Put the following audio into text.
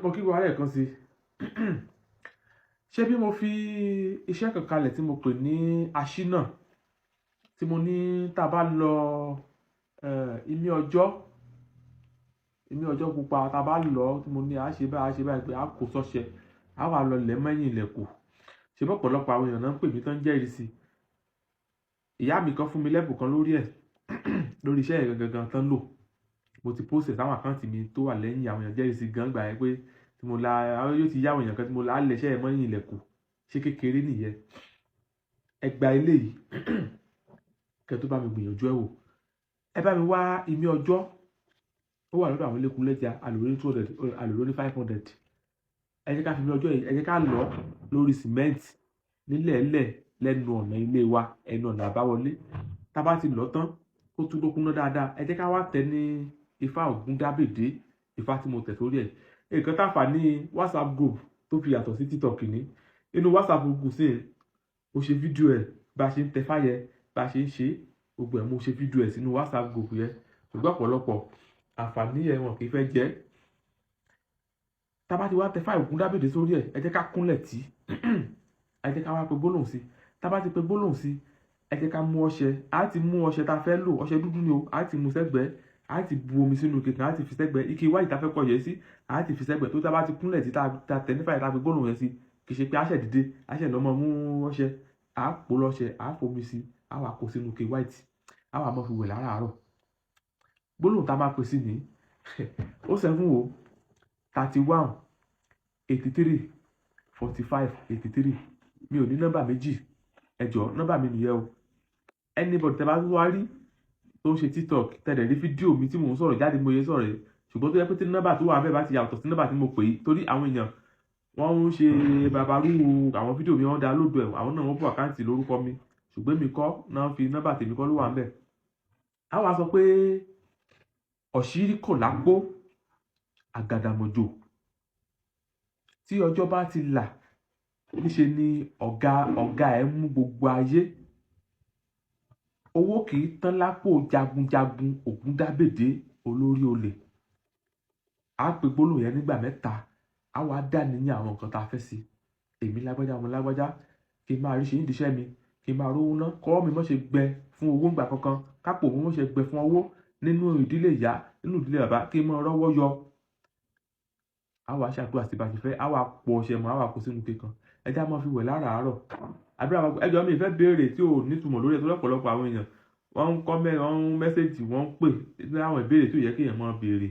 mo kí wa lẹ́ẹ̀kan sí ṣé bí mo fi iṣẹ́ kan kalẹ̀ tí mo pè ní aṣínà tí mo ní tá a bá lọ imí ọjọ́ pupa tá a bá lọ tí mo ní a ṣe báyìí pé a kò sọ́ṣẹ a wà lọ lẹ̀ mẹ́yìn ilẹ̀kùn ṣe bọ́pọ̀lọpọ̀ àwọn èèyàn náà ń pè mí tán jẹ́rìí sí ìyá mi kan fún mi lẹ́bùn kan lórí ẹ̀ lórí iṣẹ́ ẹ̀ gangan tán lò mo ti post sáwọn àkáǹtì mi tó wà lẹ́yìn àwọn èèyàn jẹ́rìí sí gan gbà yẹn pé tí mo la yóò ti yá àwọn èèyàn kan tí mo la á lẹ̀ṣẹ́ ẹ̀ mọ́yìn ilẹ̀kùn ṣé kékeré nìyẹn ẹ gba eléyìí kẹ tó bá mi gbìyànjú ẹ wò ẹ bá mi wá imí ọjọ́ ó wà lọ́dọ̀ àwọn elékun lẹ́jà àlòrò ní 200 àlòrò ní 500 ẹ jẹ́ ká fi imí ọjọ́ yìí ẹ jẹ́ ká lọ lórí sìmẹ́ǹtì nílẹ̀ẹ́lẹ̀ lẹ́nu ọ̀nà ilé wa ẹnu ọ̀nà àbáwọlé tá a bá ti lọ tán ó tún tó kúnná dáadáa ẹ jẹ́ ká wá tẹ̀ ní Ifá Ògúndábèdé Ifá tí mo tẹ̀ sórí ẹ̀ nǹkan táfà ní WhatsApp group tó fi yàtọ̀ sí TikTok ní inú WhatsApp group sí mo ṣe fídíò ẹ̀ bá a ṣe ń tẹ fáyẹ bá a ṣe ń ṣe gbogbo ẹ̀ mo ṣe fídíò ẹ̀ sínú WhatsApp group yẹn ṣùgbọ́n ọ̀pọ̀lọpọ̀ àǹfààní ẹ̀ wọn kì í fẹ́ jẹ́ tá a bá ti wá tẹ Ifá Ògúndábèdé sórí ẹ̀ ẹ jẹ́ ká kúnlẹ̀ tí ẹ jẹ́ ká wá pe gbólóhùn sí tá a bá ti pe gbólóhùn sí ẹ jẹ́ ká mú ọṣẹ á ti mú ọṣẹ tá a fẹ́ lò ọṣẹ dúdú ni o á ti mú sẹ́gbẹ̀ẹ́ á ti bu omi sínú ike kan á ti fi sẹ́gbẹ̀ẹ́ ike wáyé tá a fẹ́ kọ yẹ sí á ti fi sẹ́gbẹ̀ẹ́ tó tá a bá ti kúnlẹ̀ tí tá a tẹ̀ nífà yẹn tá a pe gbólóhùn yẹn sí kì í ṣe pé á ṣẹ̀ dìde á ṣẹ̀ lọ́mọ mú ọṣẹ á pò lọ́ṣẹ á fomi sí á wà kó sínú ike white á wà mọ́ fi wẹ̀ láràárọ̀ gbólóhùn tá a máa pè sí ní 070 31 83 45 83 mi ò ní nọ́mbà méjì ẹ jọ̀ọ́ nọ́mbà mi nìyẹn o anybody tẹ́ bá wá rí tó ń ṣe TikTok tẹ̀lé rí fídíò mi tí mò ń sọ̀rọ̀ jáde mo yẹ sọ̀rọ̀ yẹn ṣùgbọ́n tó yẹ pé tí nọ́mbà tó wà bẹ́ẹ̀ bá ti yàtọ̀ sí nọ́mbà tí mo pè é torí àwọn èèyàn wọ́n ń ṣe bàbárù àwọn fídíò mi wọ́n download ẹ̀ àwọn náà wọ́n bọ̀ àkáǹtì lórúkọ mi ṣùgbọ́n mi kọ́ náà fi nọ́mbà tèmi kọ́ ló wà ń bẹ̀. a wá sọ pé ọ̀ṣírí kò lápò àgàdàmọ̀jò tí ọjọ́ bá ti là níṣe ni ọ̀gá ẹ̀ mú gbogbo ayé owó kì í tán lápò jagunjagun Ògúndábèdé olórí olè á pe gbólóhùn yẹn nígbà mẹ́ta á wá dá níyàn àwọn nǹkan tá a fẹ́ sí èmi lágbájá ọmọ lágbájá kí n máa rí ṣe ní ìdíṣẹ́ mi kí n máa rówó ná kọ́ mi mọ́ ṣe gbẹ fún owó ńgbà kankan kápò mi mọ́ ṣe gbẹ fún owó nínú ìdílé ìyá nínú ìdílé bàbá kí n máa rọ́wọ́ yọ á wá ṣàdúrà sí bá ṣe fẹ́ á wá pọ̀ ọṣẹ mọ́ á wá kó sínú kíkan ẹjá máa fi wẹ̀ láràárọ̀ àdúrà ẹjọ́ mi ìfẹ́ béèrè tí ò nítumọ̀ lórí ẹ̀ tó lọ́pọ̀lọpọ̀ àwọn èèyàn wọ́n ń kọ́ wọ́n ń mẹ́sẹ̀jì wọ́n ń pè ní àwọn ìbéèrè tí ò yẹ kéèyàn máa béèrè